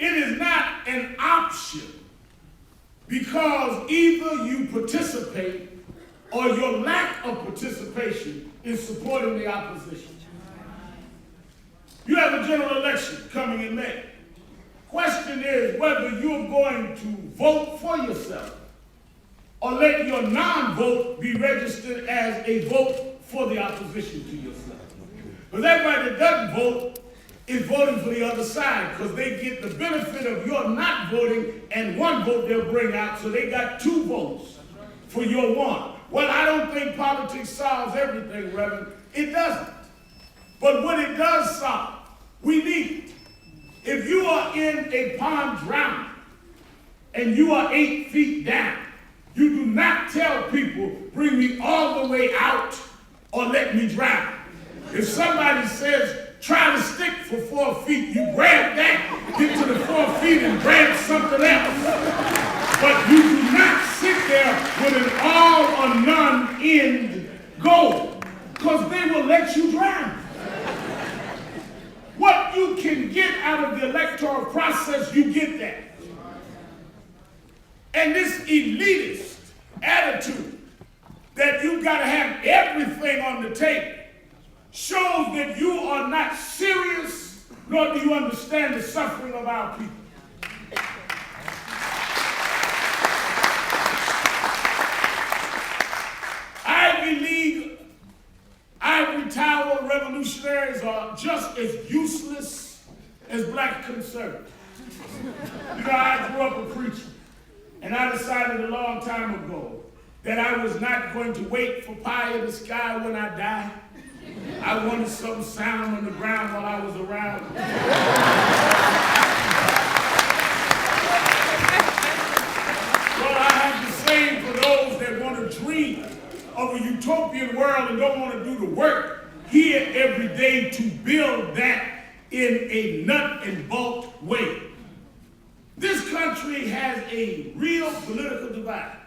It is not an option, because either you participate or your lack of participation is supporting the opposition. You have a general election coming in May. Question is whether you're going to vote for yourself or let your non-vote be registered as a vote for the opposition to yourself. Because everybody that doesn't vote is voting for the other side, because they get the benefit of your not voting and one vote they'll bring out, so they got two votes for your one. Well, I don't think politics solves everything, Reverend. It doesn't. But what it does solve, we need it. If you are in a pond drowning and you are 8 feet down, you do not tell people, bring me all the way out or let me drown. If somebody says, try to stick for 4 feet, you grab that, get to the 4 feet and grab something else. But you do not sit there with an all or none end goal, because they will let you drown. What you can get out of the electoral process, you get that. And this elitist attitude that you got to have everything on the table shows that you are not serious, nor do you understand the suffering of our people. Ivy League, ivory tower revolutionaries are just as useless as black conservatives. You know, I grew up a preacher, and I decided a long time ago that I was not going to wait for pie in the sky when I die. I wanted some sound on the ground while I was around. Well, I have the same for those that want to dream of a utopian world and don't want to do the work here every day to build that in a nut and bolt way. This country has a real political divide.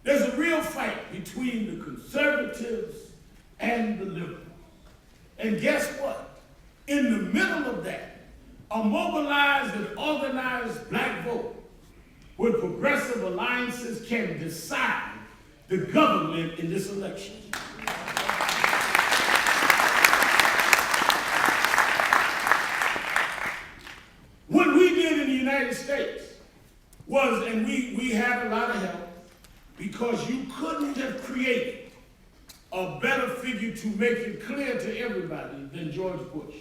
There's a real fight between the conservatives and the liberals. And guess what? In the middle of that, a mobilized and organized black vote with progressive alliances can decide the government in this election. What we did in the United States was, and we had a lot of help, because you couldn't have created a better figure to make it clear to everybody than George Bush.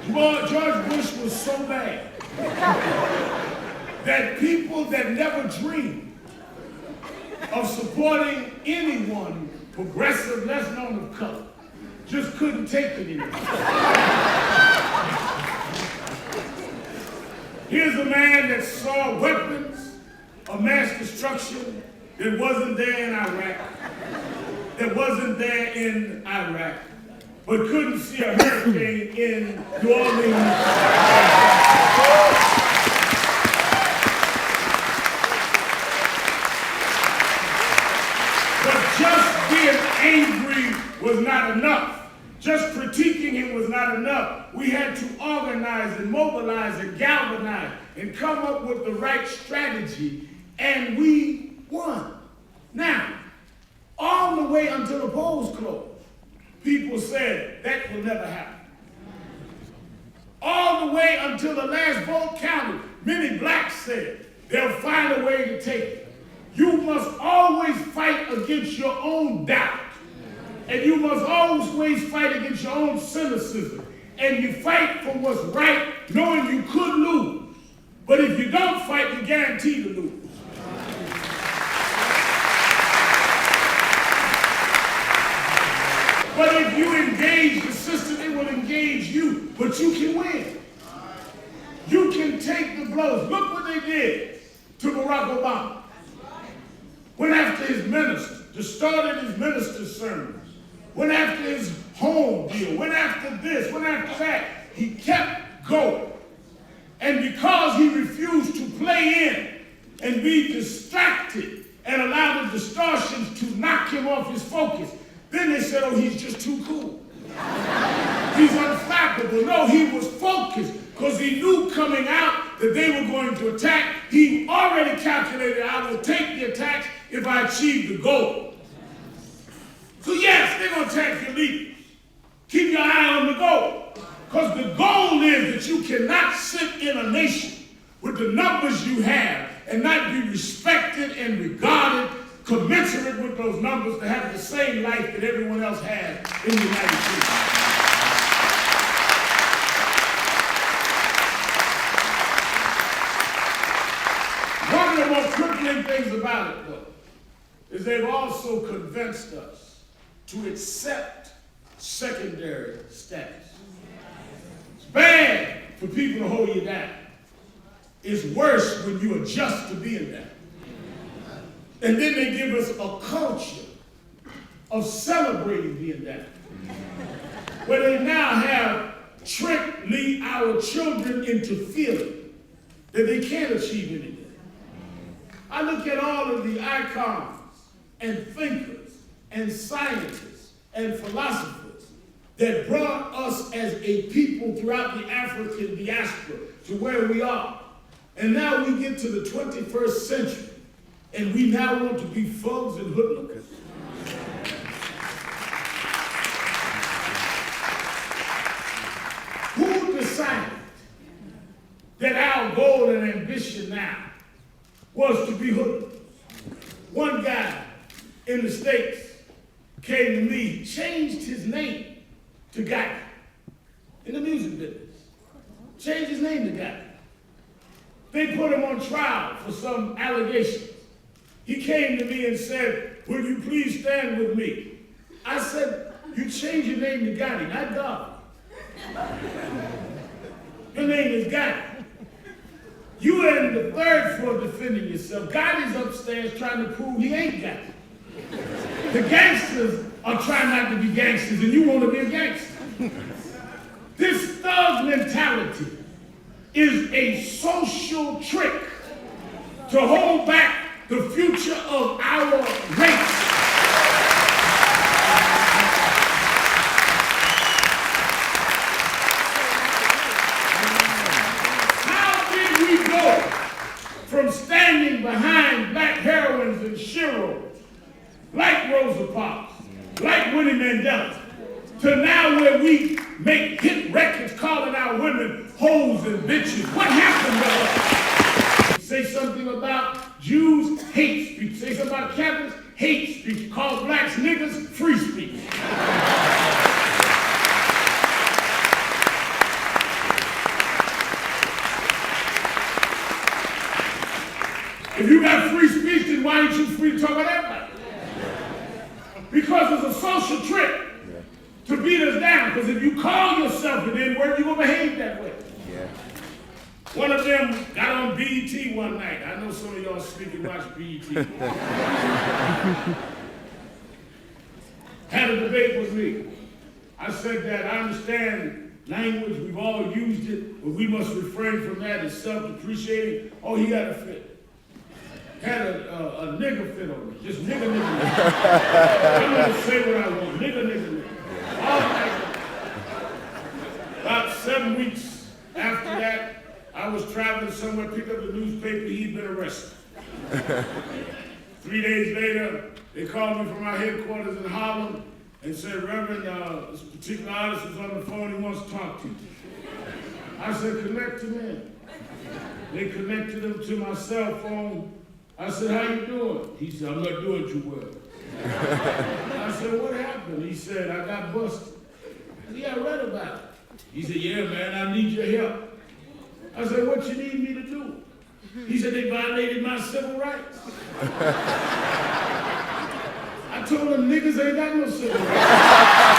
George Bush was so bad that people that never dreamed of supporting anyone progressive, less known of color, just couldn't take it anymore. Here's a man that saw weapons of mass destruction that wasn't there in Iraq, but couldn't see a hurricane in New Orleans. But just being angry was not enough. Just critiquing him was not enough. We had to organize and mobilize and galvanize and come up with the right strategy, and we won. Now, all the way until the polls closed, people said that will never happen. All the way until the last vote counted, many blacks said they'll find a way to take it. You must always fight against your own doubt. And you must always fight against your own cynicism. And you fight for what's right, knowing you could lose. But if you don't fight, you're guaranteed to lose. But if you engage the system, it will engage you. But you can win. You can take the blows. Look what they did to Barack Obama. Went after his minister, distorted his minister's sermons. Went after his home deal, went after this, went after that. He kept going. And because he refused to play in and be distracted and allow the distortions to knock him off his focus, then they said, oh, he's just too cool. He's unflappable. no, he was focused because he knew coming out that they were going to attack. He already calculated, I will take the attack if I achieve the goal. So yes, they're going to attack your leaders. Keep your eye on the goal. Because the goal is that you cannot sit in a nation with the numbers you have and not be respected and regarded commensurate with those numbers to have the same life that everyone else has in the United States. One of the most crippling things about it, though, is they've also convinced us to accept secondary status. It's bad for people to hold you down. It's worse when you adjust to being down. And then they give us a culture of celebrating being down, where they now have tricked our children into feeling that they can't achieve anything. I look at all of the icons and thinkers and scientists and philosophers that brought us as a people throughout the African diaspora to where we are. And now we get to the 21st century, and we now want to be thugs and hoodlums. Who decided that our goal and ambition now was to be hoodlums? One guy in the States came to me, changed his name to Guy in the music business. Changed his name to Guy. They put him on trial for some allegations. He came to me and said, "Will you please stand with me?" I said, "You changed your name to Gotti, not God. Your name is Gotti. You are in the third floor defending yourself. Gotti's upstairs trying to prove he ain't Gotti. The gangsters are trying not to be gangsters, and you want to be a gangster." This thug mentality is a social trick to hold back the future of our race. How did we go from standing behind black heroines and sheroes like Rosa Parks, like Winnie Mandela, to now where we make hit records calling our women hoes and bitches? What happened to us? Say something about Jews, hate speech. Say something about Catholics, hate speech. Call blacks niggas, free speech. If you got free speech, then why ain't you free to talk about everybody? Because it's a social trick to beat us down. Because if you call yourself an N-word, you're going to behave that way. Yeah. One of them got on BET one night. I know some of y'all speak and watch BET. Had a debate with me. I said that I understand language, we've all used it, but we must refrain from that. It's self-depreciating. Oh, he got a fit. Had a nigger fit on me. Just nigger. I'm going to say what I want. Nigger. All night. About 7 weeks after that, I was traveling somewhere, picked up the newspaper, he'd been arrested. 3 days later, they called me from our headquarters in Harlem and said, "Reverend, this particular artist is on the phone, he wants to talk to you." I said, "Connect him in." They connected him to my cell phone. I said, "How you doing?" He said, "I'm not doing too well." I said, "What happened?" He said, "I got busted." I said, "Yeah, I read about it." He said, "Yeah, man, I need your help." I said, "What you need me to do?" He said, "They violated my civil rights." I told him, "Niggas ain't got no civil rights."